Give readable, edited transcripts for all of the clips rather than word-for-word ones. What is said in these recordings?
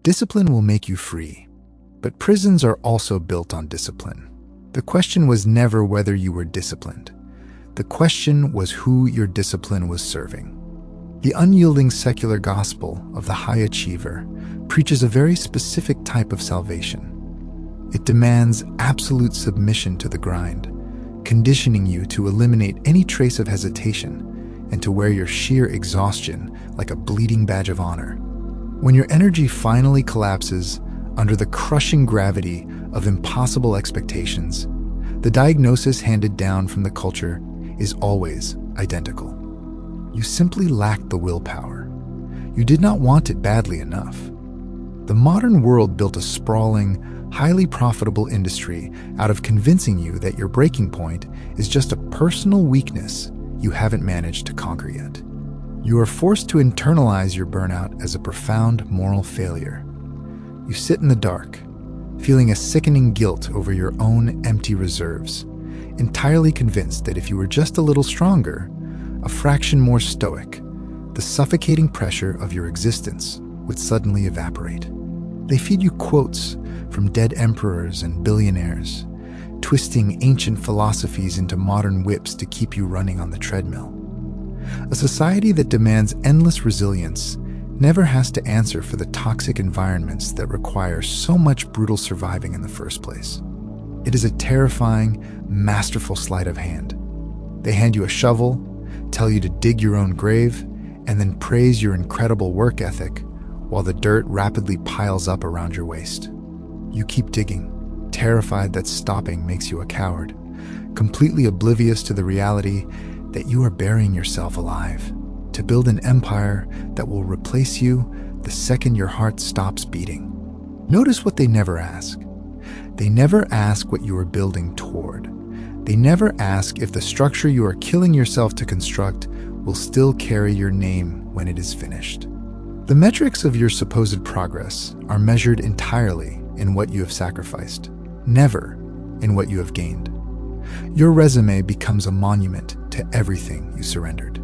Discipline will make you free, but prisons are also built on discipline. The question was never whether you were disciplined. The question was who your discipline was serving. The unyielding secular gospel of the high achiever preaches a very specific type of salvation. It demands absolute submission to the grind, conditioning you to eliminate any trace of hesitation and to wear your sheer exhaustion like a bleeding badge of honor. When your energy finally collapses under the crushing gravity of impossible expectations, the diagnosis handed down from the culture is always identical. You simply lacked the willpower. You did not want it badly enough. The modern world built a sprawling, highly profitable industry out of convincing you that your breaking point is just a personal weakness you haven't managed to conquer yet. You are forced to internalize your burnout as a profound moral failure. You sit in the dark, feeling a sickening guilt over your own empty reserves, entirely convinced that if you were just a little stronger, a fraction more stoic, the suffocating pressure of your existence would suddenly evaporate. They feed you quotes from dead emperors and billionaires, twisting ancient philosophies into modern whips to keep you running on the treadmill. A society that demands endless resilience never has to answer for the toxic environments that require so much brutal surviving in the first place. It is a terrifying, masterful sleight of hand. They hand you a shovel, tell you to dig your own grave, and then praise your incredible work ethic while the dirt rapidly piles up around your waist. You keep digging, terrified that stopping makes you a coward, completely oblivious to the reality that you are burying yourself alive to build an empire that will replace you the second your heart stops beating. Notice what they never ask. They never ask what you are building toward. They never ask if the structure you are killing yourself to construct will still carry your name when it is finished. The metrics of your supposed progress are measured entirely in what you have sacrificed, never in what you have gained. Your resume becomes a monument to everything you surrendered.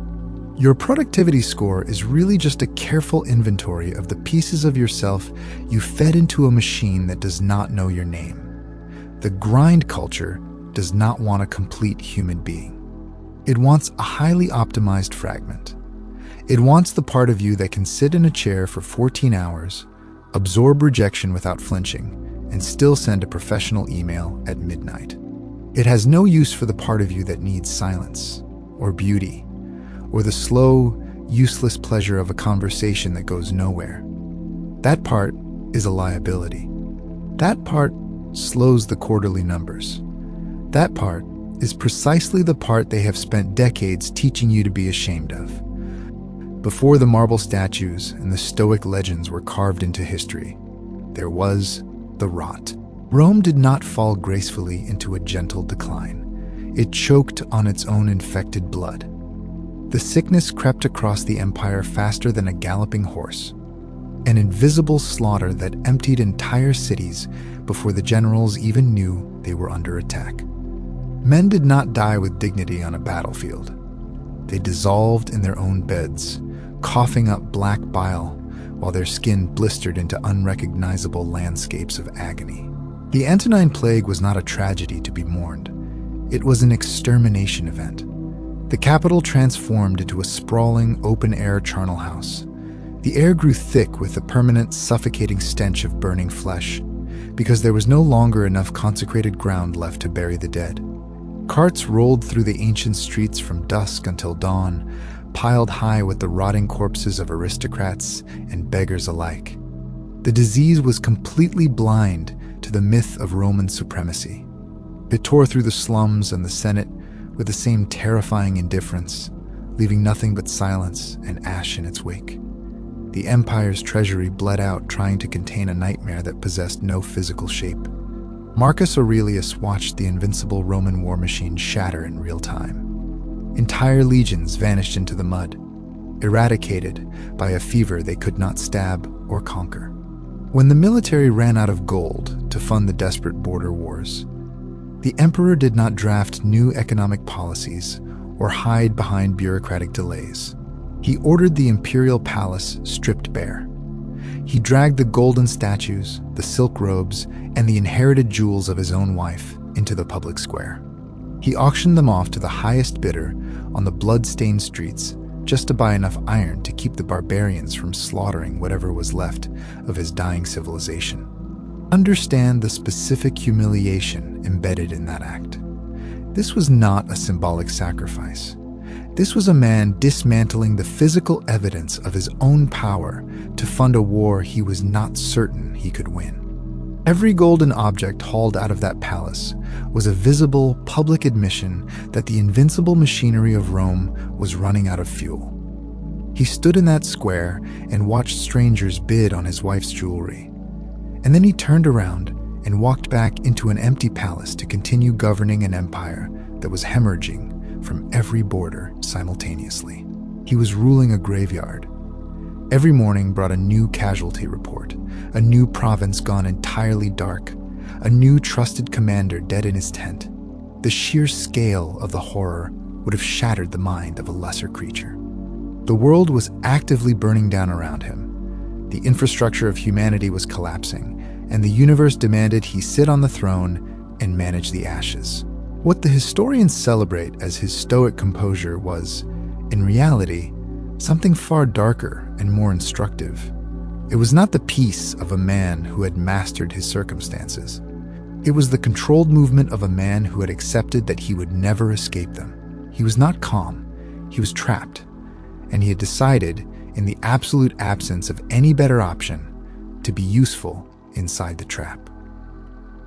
Your productivity score is really just a careful inventory of the pieces of yourself you fed into a machine that does not know your name. The grind culture does not want a complete human being. It wants a highly optimized fragment. It wants the part of you that can sit in a chair for 14 hours, absorb rejection without flinching, and still send a professional email at midnight. It has no use for the part of you that needs silence, or beauty, or the slow, useless pleasure of a conversation that goes nowhere. That part is a liability. That part slows the quarterly numbers. That part is precisely the part they have spent decades teaching you to be ashamed of. Before the marble statues and the Stoic legends were carved into history, there was the rot. Rome did not fall gracefully into a gentle decline. It choked on its own infected blood. The sickness crept across the empire faster than a galloping horse, an invisible slaughter that emptied entire cities before the generals even knew they were under attack. Men did not die with dignity on a battlefield. They dissolved in their own beds, coughing up black bile while their skin blistered into unrecognizable landscapes of agony. The Antonine Plague was not a tragedy to be mourned. It was an extermination event. The capital transformed into a sprawling, open-air charnel house. The air grew thick with the permanent, suffocating stench of burning flesh, because there was no longer enough consecrated ground left to bury the dead. Carts rolled through the ancient streets from dusk until dawn, piled high with the rotting corpses of aristocrats and beggars alike. The disease was completely blind to the myth of Roman supremacy. It tore through the slums and the Senate with the same terrifying indifference, leaving nothing but silence and ash in its wake. The empire's treasury bled out trying to contain a nightmare that possessed no physical shape. Marcus Aurelius watched the invincible Roman war machine shatter in real time. Entire legions vanished into the mud, eradicated by a fever they could not stab or conquer. When the military ran out of gold to fund the desperate border wars, the emperor did not draft new economic policies or hide behind bureaucratic delays. He ordered the imperial palace stripped bare. He dragged the golden statues, the silk robes, and the inherited jewels of his own wife into the public square. He auctioned them off to the highest bidder on the blood-stained streets just to buy enough iron to keep the barbarians from slaughtering whatever was left of his dying civilization. Understand the specific humiliation embedded in that act. This was not a symbolic sacrifice. This was a man dismantling the physical evidence of his own power to fund a war he was not certain he could win. Every golden object hauled out of that palace was a visible, public admission that the invincible machinery of Rome was running out of fuel. He stood in that square and watched strangers bid on his wife's jewelry. And then he turned around and walked back into an empty palace to continue governing an empire that was hemorrhaging from every border simultaneously. He was ruling a graveyard. Every morning brought a new casualty report, a new province gone entirely dark, a new trusted commander dead in his tent. The sheer scale of the horror would have shattered the mind of a lesser creature. The world was actively burning down around him. The infrastructure of humanity was collapsing, and the universe demanded he sit on the throne and manage the ashes. What the historians celebrate as his stoic composure was, in reality, something far darker and more instructive. It was not the peace of a man who had mastered his circumstances. It was the controlled movement of a man who had accepted that he would never escape them. He was not calm, he was trapped, and he had decided, in the absolute absence of any better option, to be useful inside the trap.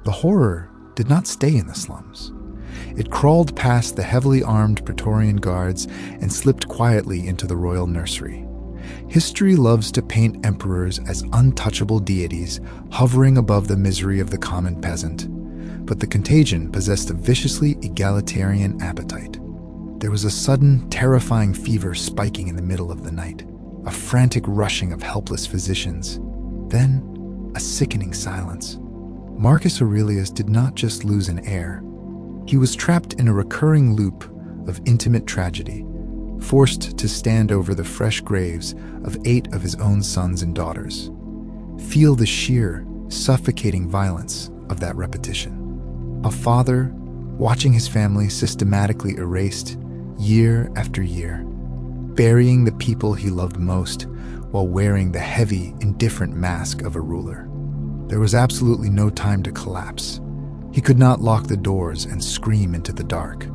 The horror did not stay in the slums. It crawled past the heavily armed Praetorian guards and slipped quietly into the royal nursery. History loves to paint emperors as untouchable deities hovering above the misery of the common peasant, but the contagion possessed a viciously egalitarian appetite. There was a sudden, terrifying fever spiking in the middle of the night, a frantic rushing of helpless physicians, then a sickening silence. Marcus Aurelius did not just lose an heir. He was trapped in a recurring loop of intimate tragedy, forced to stand over the fresh graves of 8 of his own sons and daughters. Feel the sheer, suffocating violence of that repetition. A father watching his family systematically erased year after year, burying the people he loved most while wearing the heavy, indifferent mask of a ruler. There was absolutely no time to collapse. He could not lock the doors and scream into the dark.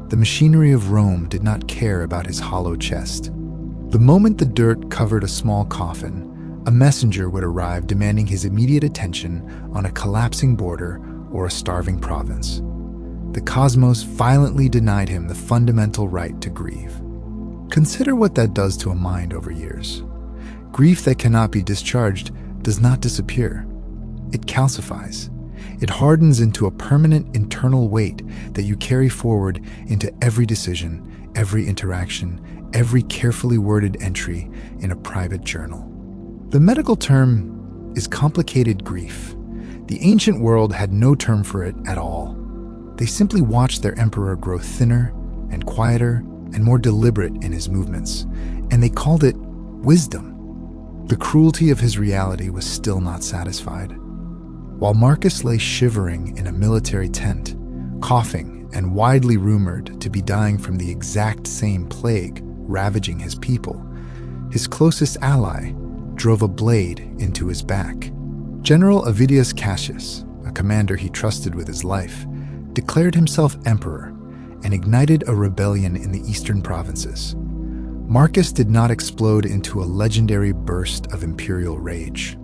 The machinery of Rome did not care about his hollow chest. The moment the dirt covered a small coffin, a messenger would arrive demanding his immediate attention on a collapsing border or a starving province. The cosmos violently denied him the fundamental right to grieve. Consider what that does to a mind over years. Grief that cannot be discharged does not disappear. It calcifies. It hardens into a permanent internal weight that you carry forward into every decision, every interaction, every carefully worded entry in a private journal. The medical term is complicated grief. The ancient world had no term for it at all. They simply watched their emperor grow thinner and quieter and more deliberate in his movements, and they called it wisdom. The cruelty of his reality was still not satisfied. While Marcus lay shivering in a military tent, coughing and widely rumored to be dying from the exact same plague ravaging his people, his closest ally drove a blade into his back. General Avidius Cassius, a commander he trusted with his life, declared himself emperor and ignited a rebellion in the eastern provinces. Marcus did not explode into a legendary burst of imperial rage.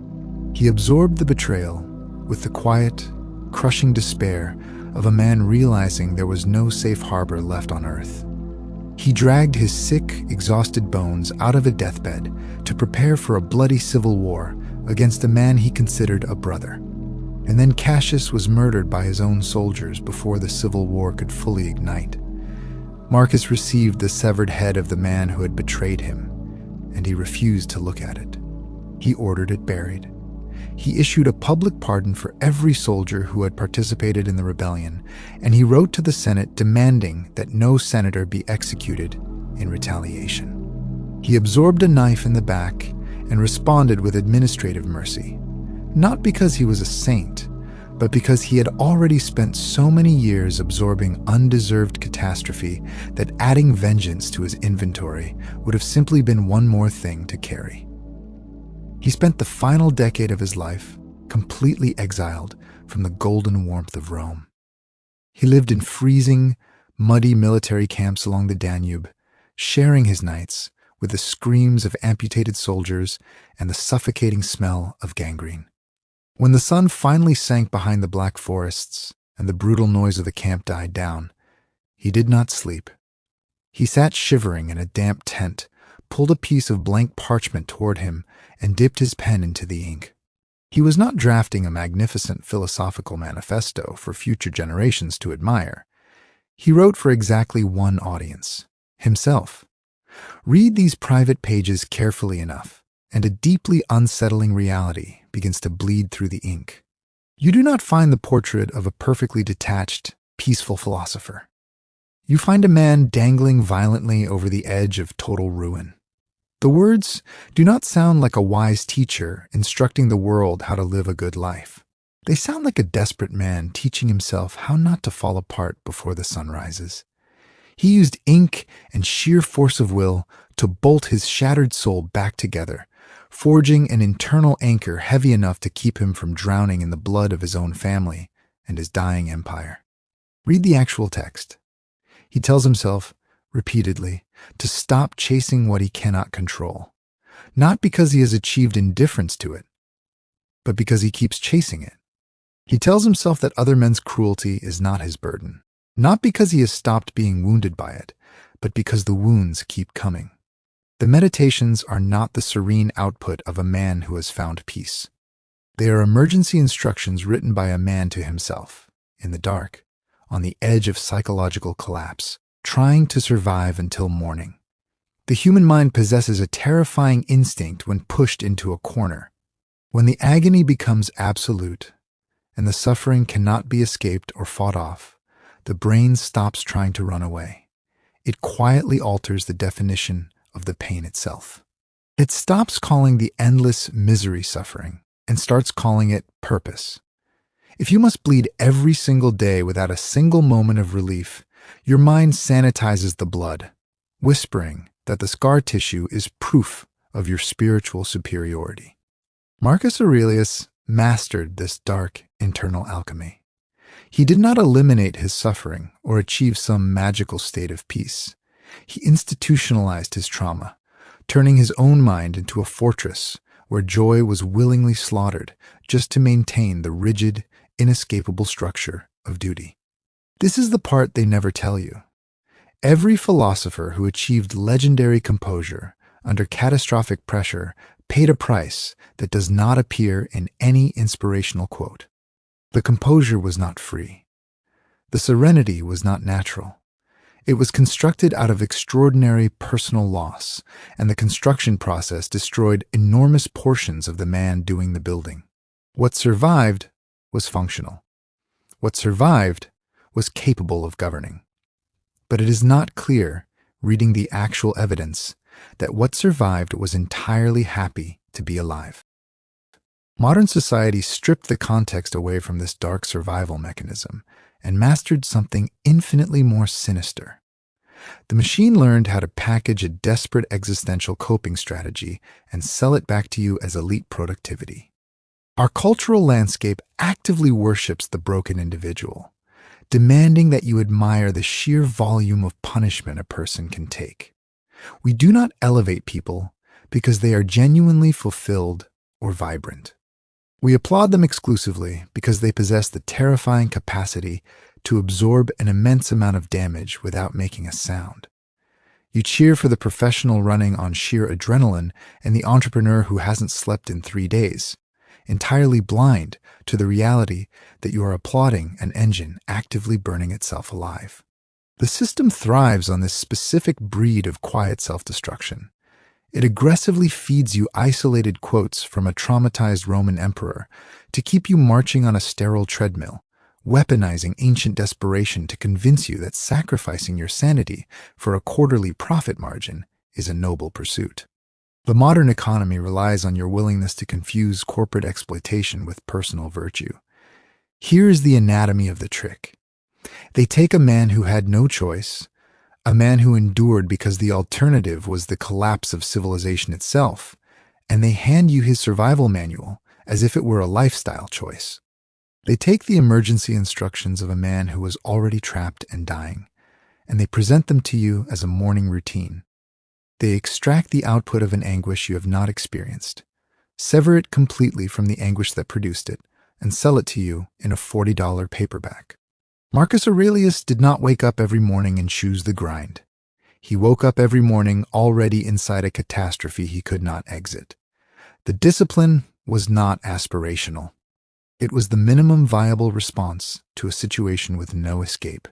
He absorbed the betrayal with the quiet, crushing despair of a man realizing there was no safe harbor left on earth. He dragged his sick, exhausted bones out of a deathbed to prepare for a bloody civil war against a man he considered a brother. And then Cassius was murdered by his own soldiers before the civil war could fully ignite. Marcus received the severed head of the man who had betrayed him, and he refused to look at it. He ordered it buried. He issued a public pardon for every soldier who had participated in the rebellion, and he wrote to the Senate demanding that no senator be executed in retaliation. He absorbed a knife in the back and responded with administrative mercy, not because he was a saint, but because he had already spent so many years absorbing undeserved catastrophe that adding vengeance to his inventory would have simply been one more thing to carry. He spent the final decade of his life completely exiled from the golden warmth of Rome. He lived in freezing, muddy military camps along the Danube, sharing his nights with the screams of amputated soldiers and the suffocating smell of gangrene. When the sun finally sank behind the black forests and the brutal noise of the camp died down, he did not sleep. He sat shivering in a damp tent, pulled a piece of blank parchment toward him, and dipped his pen into the ink. He was not drafting a magnificent philosophical manifesto for future generations to admire. He wrote for exactly one audience, himself. Read these private pages carefully enough, and a deeply unsettling reality begins to bleed through the ink. You do not find the portrait of a perfectly detached, peaceful philosopher. You find a man dangling violently over the edge of total ruin. The words do not sound like a wise teacher instructing the world how to live a good life. They sound like a desperate man teaching himself how not to fall apart before the sun rises. He used ink and sheer force of will to bolt his shattered soul back together, forging an internal anchor heavy enough to keep him from drowning in the blood of his own family and his dying empire. Read the actual text. He tells himself, repeatedly, to stop chasing what he cannot control, not because he has achieved indifference to it, but because he keeps chasing it. He tells himself that other men's cruelty is not his burden, not because he has stopped being wounded by it, but because the wounds keep coming. The meditations are not the serene output of a man who has found peace. They are emergency instructions written by a man to himself, in the dark, on the edge of psychological collapse, trying to survive until morning. The human mind possesses a terrifying instinct when pushed into a corner. When the agony becomes absolute, and the suffering cannot be escaped or fought off, the brain stops trying to run away. It quietly alters the definition of the pain itself. It stops calling the endless misery suffering and starts calling it purpose. If you must bleed every single day without a single moment of relief, your mind sanitizes the blood, whispering that the scar tissue is proof of your spiritual superiority. Marcus Aurelius mastered this dark internal alchemy. He did not eliminate his suffering or achieve some magical state of peace. He institutionalized his trauma, turning his own mind into a fortress where joy was willingly slaughtered just to maintain the rigid, inescapable structure of duty. This is the part they never tell you. Every philosopher who achieved legendary composure under catastrophic pressure paid a price that does not appear in any inspirational quote. The composure was not free. The serenity was not natural. It was constructed out of extraordinary personal loss, and the construction process destroyed enormous portions of the man doing the building. What survived was functional. What survived was capable of governing. But it is not clear, reading the actual evidence, that what survived was entirely happy to be alive. Modern society stripped the context away from this dark survival mechanism and mastered something infinitely more sinister. The machine learned how to package a desperate existential coping strategy and sell it back to you as elite productivity. Our cultural landscape actively worships the broken individual, demanding that you admire the sheer volume of punishment a person can take. We do not elevate people because they are genuinely fulfilled or vibrant. We applaud them exclusively because they possess the terrifying capacity to absorb an immense amount of damage without making a sound. You cheer for the professional running on sheer adrenaline and the entrepreneur who hasn't slept in 3 days, entirely blind to the reality that you are applauding an engine actively burning itself alive. The system thrives on this specific breed of quiet self-destruction. It aggressively feeds you isolated quotes from a traumatized Roman emperor to keep you marching on a sterile treadmill, weaponizing ancient desperation to convince you that sacrificing your sanity for a quarterly profit margin is a noble pursuit. The modern economy relies on your willingness to confuse corporate exploitation with personal virtue. Here is the anatomy of the trick. They take a man who had no choice, a man who endured because the alternative was the collapse of civilization itself, and they hand you his survival manual as if it were a lifestyle choice. They take the emergency instructions of a man who was already trapped and dying, and they present them to you as a morning routine. They extract the output of an anguish you have not experienced, sever it completely from the anguish that produced it, and sell it to you in a $40 paperback. Marcus Aurelius did not wake up every morning and choose the grind. He woke up every morning already inside a catastrophe he could not exit. The discipline was not aspirational. It was the minimum viable response to a situation with no escape.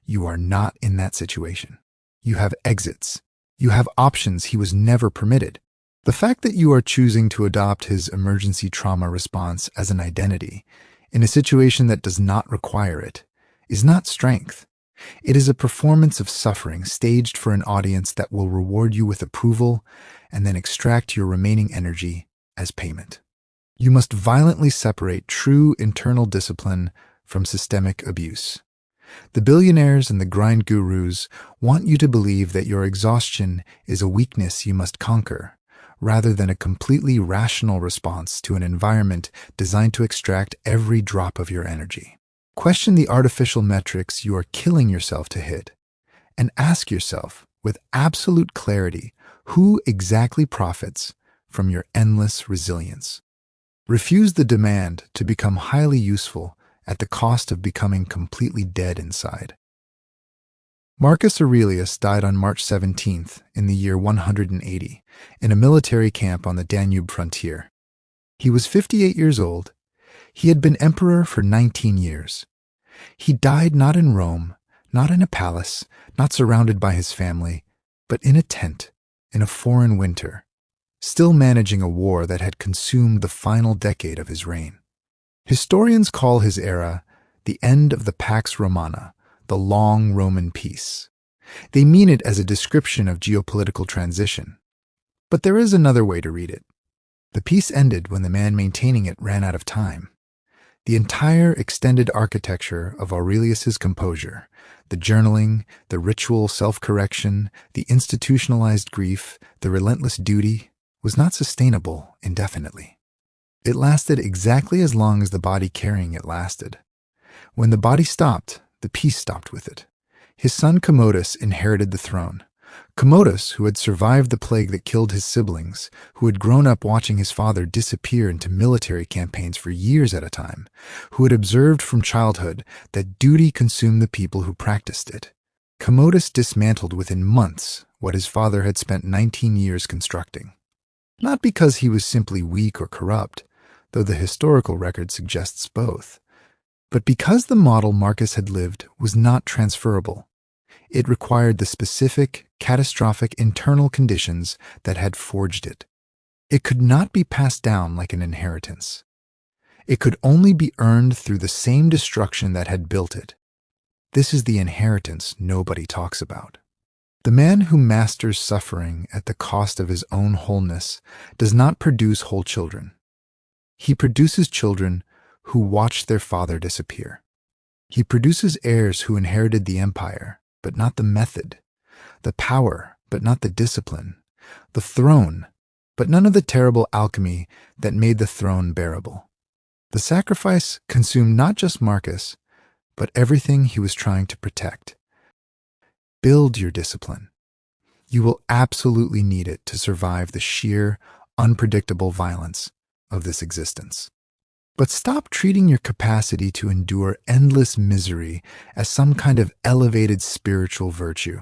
You are not in that situation. You have exits. You have options he was never permitted. The fact that you are choosing to adopt his emergency trauma response as an identity in a situation that does not require it is not strength. It is a performance of suffering staged for an audience that will reward you with approval and then extract your remaining energy as payment. You must violently separate true internal discipline from systemic abuse. The billionaires and the grind gurus want you to believe that your exhaustion is a weakness you must conquer, rather than a completely rational response to an environment designed to extract every drop of your energy. Question the artificial metrics you are killing yourself to hit, and ask yourself with absolute clarity who exactly profits from your endless resilience. Refuse the demand to become highly useful at the cost of becoming completely dead inside. Marcus Aurelius died on March 17th in the year 180 in a military camp on the Danube frontier. He was 58 years old. He had been emperor for 19 years. He died not in Rome, not in a palace, not surrounded by his family, but in a tent, in a foreign winter, still managing a war that had consumed the final decade of his reign. Historians call his era the end of the Pax Romana, the long Roman peace. They mean it as a description of geopolitical transition. But there is another way to read it. The peace ended when the man maintaining it ran out of time. The entire extended architecture of Aurelius's composure, the journaling, the ritual self-correction, the institutionalized grief, the relentless duty, was not sustainable indefinitely. It lasted exactly as long as the body carrying it lasted. When the body stopped, the peace stopped with it. His son Commodus inherited the throne. Commodus, who had survived the plague that killed his siblings, who had grown up watching his father disappear into military campaigns for years at a time, who had observed from childhood that duty consumed the people who practiced it. Commodus dismantled within months what his father had spent 19 years constructing. Not because he was simply weak or corrupt, though the historical record suggests both, but because the model Marcus had lived was not transferable. It required the specific, catastrophic internal conditions that had forged it. It could not be passed down like an inheritance. It could only be earned through the same destruction that had built it. This is the inheritance nobody talks about. The man who masters suffering at the cost of his own wholeness does not produce whole children. He produces children who watch their father disappear. He produces heirs who inherited the empire, but not the method, the power, but not the discipline, the throne, but none of the terrible alchemy that made the throne bearable. The sacrifice consumed not just Marcus, but everything he was trying to protect. Build your discipline. You will absolutely need it to survive the sheer, unpredictable violence of this existence. But stop treating your capacity to endure endless misery as some kind of elevated spiritual virtue.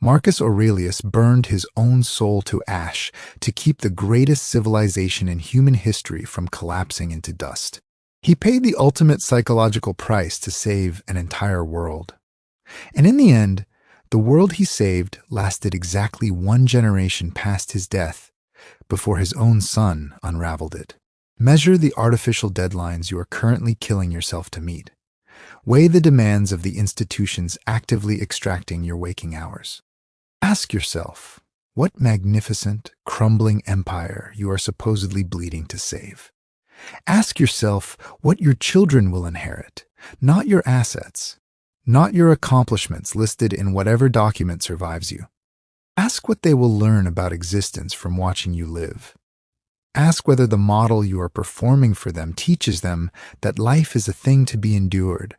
Marcus Aurelius burned his own soul to ash to keep the greatest civilization in human history from collapsing into dust. He paid the ultimate psychological price to save an entire world. And in the end, the world he saved lasted exactly 1 generation past his death before his own son unraveled it. Measure the artificial deadlines you are currently killing yourself to meet. Weigh the demands of the institutions actively extracting your waking hours. Ask yourself, What magnificent, crumbling empire you are supposedly bleeding to save. Ask yourself what your children will inherit, not your assets, not your accomplishments listed in whatever document survives you. Ask what they will learn about existence from watching you live. Ask whether the model you are performing for them teaches them that life is a thing to be endured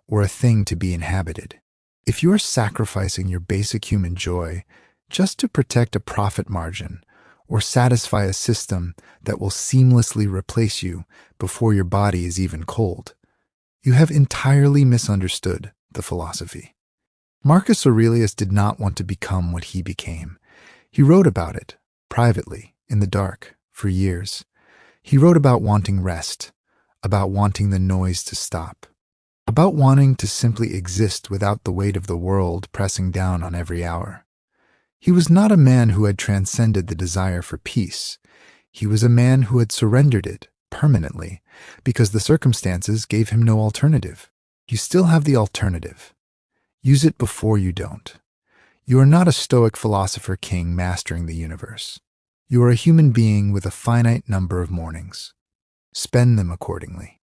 or a thing to be inhabited. If you are sacrificing your basic human joy just to protect a profit margin or satisfy a system that will seamlessly replace you before your body is even cold, you have entirely misunderstood the philosophy. Marcus Aurelius did not want to become what he became. He wrote about it, privately, in the dark, for years. He wrote about wanting rest, about wanting the noise to stop, about wanting to simply exist without the weight of the world pressing down on every hour. He was not a man who had transcended the desire for peace. He was a man who had surrendered it permanently because the circumstances gave him no alternative. You still have the alternative. Use it before you don't. You are not a Stoic philosopher king mastering the universe. You are a human being with a finite number of mornings. Spend them accordingly.